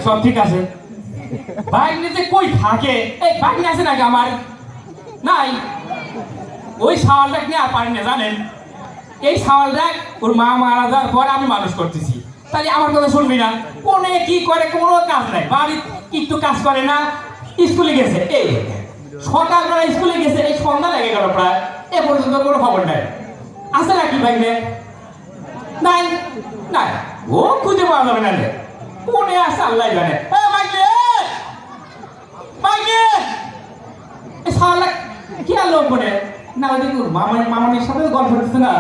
সব ঠিক আছে। বাইক নিতে কই থাকে? এই বাইক নিয়ে আছে নাকি আমার? নাই। ওই শাওয়ালটা নিয়ে আর পারি না জানেন। এই শাওয়ালটা ওর মা মারা যাওয়ার পর আমি মানুষ করতেছি। তাহলে আমার কথা শুনবি না? কোনে কি করে কোনো কাজ নাই, বাড়ির একটু কাজ করে না। স্কুলে গেছে, এই সকালবেলা স্কুলে গেছে, এই সন্ধ্যা লেগে গেল প্রায়, এ পর্যন্ত কোনো খবর নাই। আছে নাকি বাইক নিয়ে? নাই নাই, ও খুঁজে পাওয়া যাবে না। কোনে আছে আল্লাহ জানে। কি আর লোক বলে না, ওই দেখুন মামানির সাথে গল্প করতেছে না।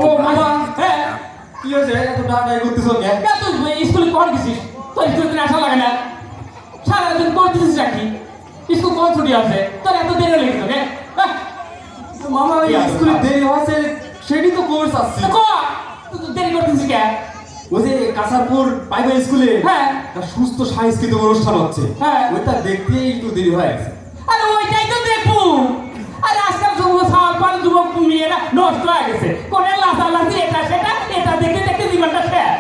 ও মামা, হ্যাঁ কি হয়েছে? এত ডাকাডাকি করতেছো কেন? তুই স্কুলে কখন গেছিস? তোর স্কুলে আসা লাগে না? সারাদিন করতেছিস নাকি? স্কুল কখন ছুটি আছে? তোর এত দেরি লেগেছে কেন? মামা ওই স্কুলে দেরি হয়েছে, সেটি তো কোর্স আসছে। তুই দেরি করতেছিস কেন? ওই যে কাসারপুর প্রাইমারি স্কুলে হ্যাঁ সুস্থ সাংস্কৃতিক অনুষ্ঠান হচ্ছে, হ্যাঁ ওইটা দেখতেই একটু দেরি হয়ে গেছে। আরে ওইটাই তো দেখবো। আরে আজকাল যুবক মেয়েরা নষ্ট হয়ে গেছে, কোন লাচালাচি এটা সেটা, এটা দেখতে দেখতে জীবনটা শেষ।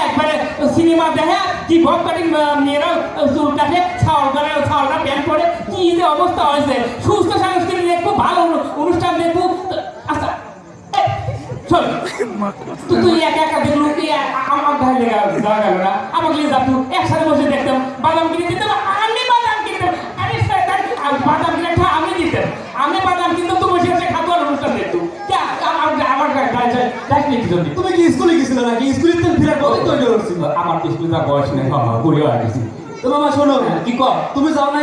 একবারে সিনেমা দেখে কি ভোগ কাটিং মেয়েরা চুল কাটে, ছাওয়ালটা প্যান্ট পরে, কি যে অবস্থা হয়েছে। সুস্থ সংস্কৃতি দেখবো, ভালো অনুষ্ঠান দেখবো। আচ্ছা শোন, তুই একা একা দেখলু কি? আমার ভাই যাওয়া গেল না? আমাকে নিয়ে যাবো, একসাথে বসে দেখতাম, বাদাম কিনে দিতাম, আমি বাদাম কিনতাম। আরে বাদাম কিনে আমি দিতাম, আমি বাদাম কিনতাম, তো বসে বসে খাতো আর অনুষ্ঠান দেখতো। তুমি কি স্কুলে গেছিলে নাকি? স্কুলে তো ফিরে কত তৈরি করছিল। আমার তো স্কুলে বয়স নেই, বুড়ি হয়ে গেছি। তো মামা শোনো, কি কর? তুমি যাও না